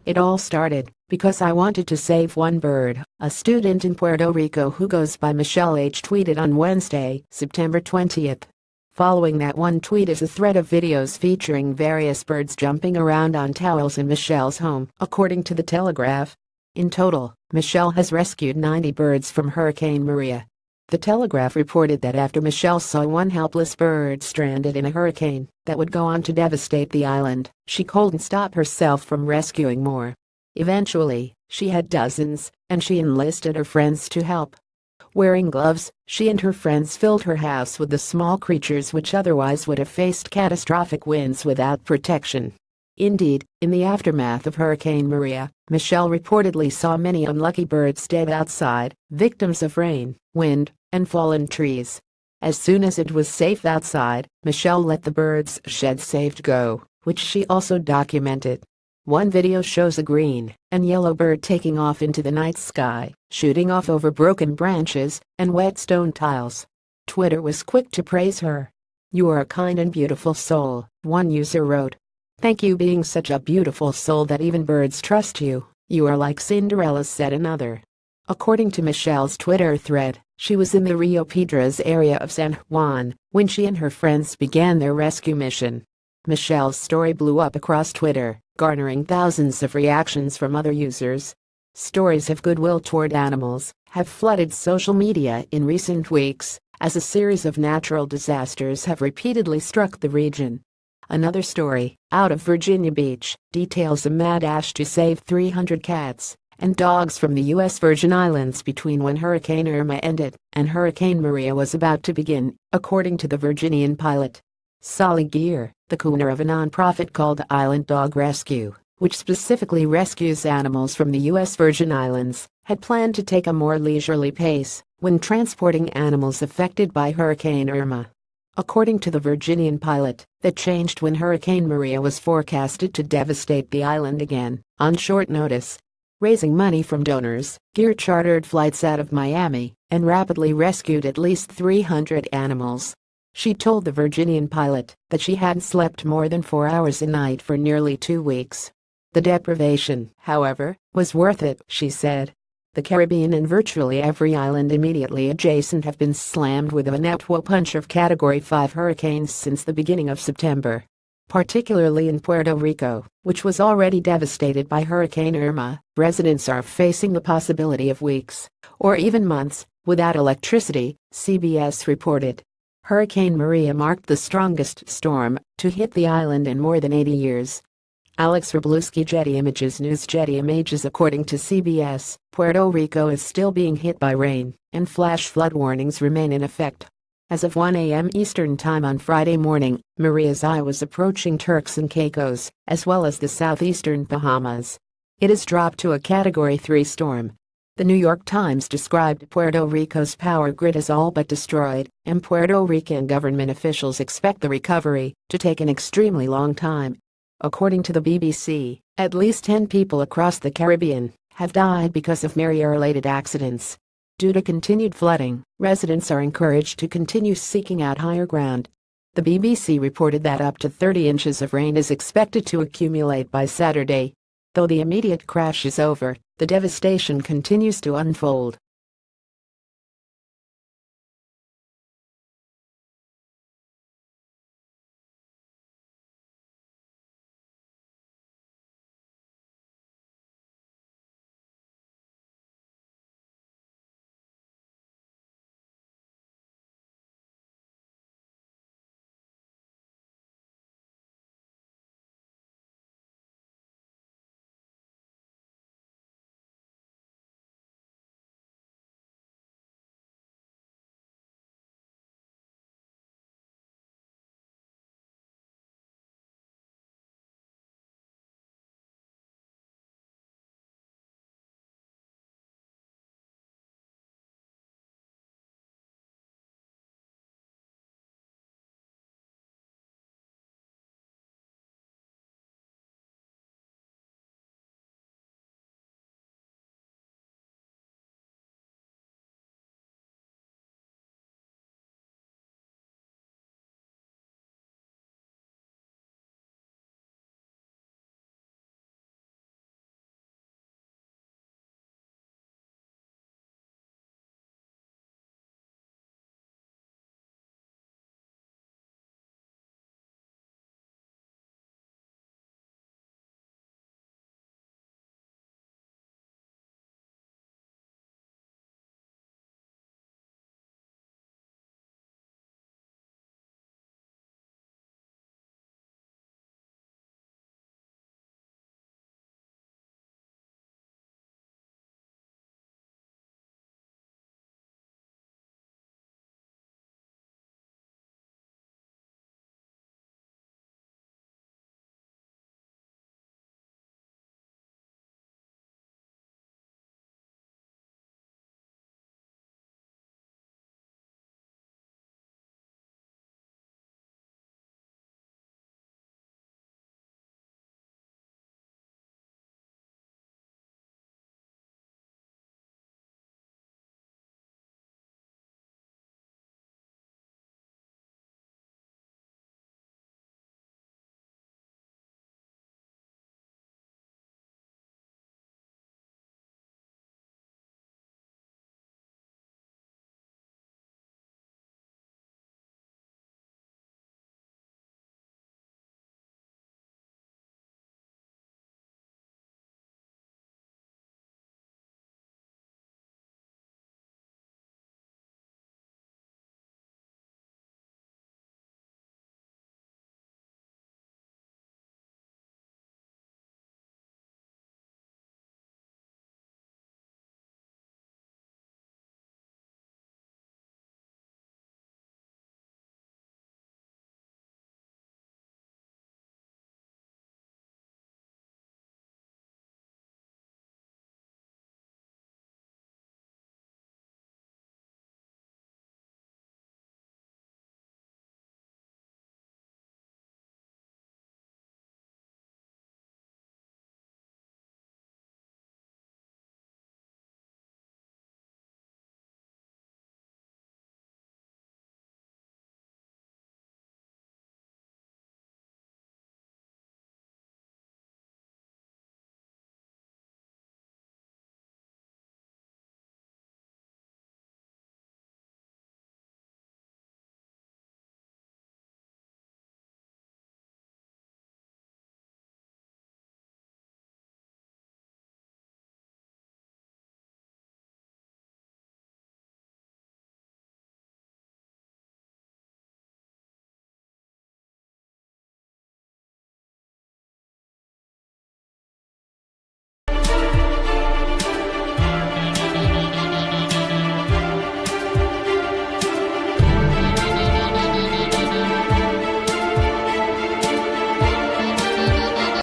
It all started because I wanted to save one bird, a student in Puerto Rico who goes by Michelle H. tweeted on Wednesday, September 20th. Following that one tweet is a thread of videos featuring various birds jumping around on towels in Michelle's home, according to The Telegraph. In total, Michelle has rescued 90 birds from Hurricane Maria. The Telegraph reported that after Michelle saw one helpless bird stranded in a hurricane that would go on to devastate the island, she couldn't stop herself from rescuing more. Eventually, she had dozens, and she enlisted her friends to help. Wearing gloves, she and her friends filled her house with the small creatures which otherwise would have faced catastrophic winds without protection. Indeed, in the aftermath of Hurricane Maria, Michelle reportedly saw many unlucky birds dead outside, victims of rain, wind, and fallen trees. As soon as it was safe outside, Michelle let the birds shed safe go, which she also documented. One video shows a green and yellow bird taking off into the night sky, shooting off over broken branches and wet stone tiles. Twitter was quick to praise her. "You are a kind and beautiful soul," one user wrote. "Thank you being such a beautiful soul that even birds trust you. You are like Cinderella," said another. According to Michelle's Twitter thread, she was in the Rio Piedras area of San Juan when she and her friends began their rescue mission. Michelle's story blew up across Twitter, garnering thousands of reactions from other users. Stories of goodwill toward animals have flooded social media in recent weeks as a series of natural disasters have repeatedly struck the region. Another story, out of Virginia Beach, details a mad dash to save 300 cats and dogs from the U.S. Virgin Islands between when Hurricane Irma ended and Hurricane Maria was about to begin, according to the Virginian pilot. Solly Gear, the co-owner of a nonprofit called Island Dog Rescue, which specifically rescues animals from the U.S. Virgin Islands, had planned to take a more leisurely pace when transporting animals affected by Hurricane Irma. According to the Virginian pilot, that changed when Hurricane Maria was forecasted to devastate the island again, on short notice. Raising money from donors, Gear chartered flights out of Miami and rapidly rescued at least 300 animals. She told the Virginian pilot that she hadn't slept more than 4 hours a night for nearly 2 weeks. The deprivation, however, was worth it, she said. The Caribbean and virtually every island immediately adjacent have been slammed with a network punch of Category 5 hurricanes since the beginning of September. Particularly in Puerto Rico, which was already devastated by Hurricane Irma, residents are facing the possibility of weeks, or even months, without electricity, CBS reported. Hurricane Maria marked the strongest storm to hit the island in more than 80 years. Alex Wroblewski, Getty Images News. Getty Images. According to CBS, Puerto Rico is still being hit by rain, and flash flood warnings remain in effect. As of 1 a.m. Eastern Time on Friday morning, Maria's eye was approaching Turks and Caicos, as well as the southeastern Bahamas. It has dropped to a Category 3 storm. The New York Times described Puerto Rico's power grid as all but destroyed, and Puerto Rican government officials expect the recovery to take an extremely long time. According to the BBC, at least 10 people across the Caribbean have died because of Maria-related accidents. Due to continued flooding, residents are encouraged to continue seeking out higher ground. The BBC reported that up to 30 inches of rain is expected to accumulate by Saturday. Though the immediate crash is over, the devastation continues to unfold.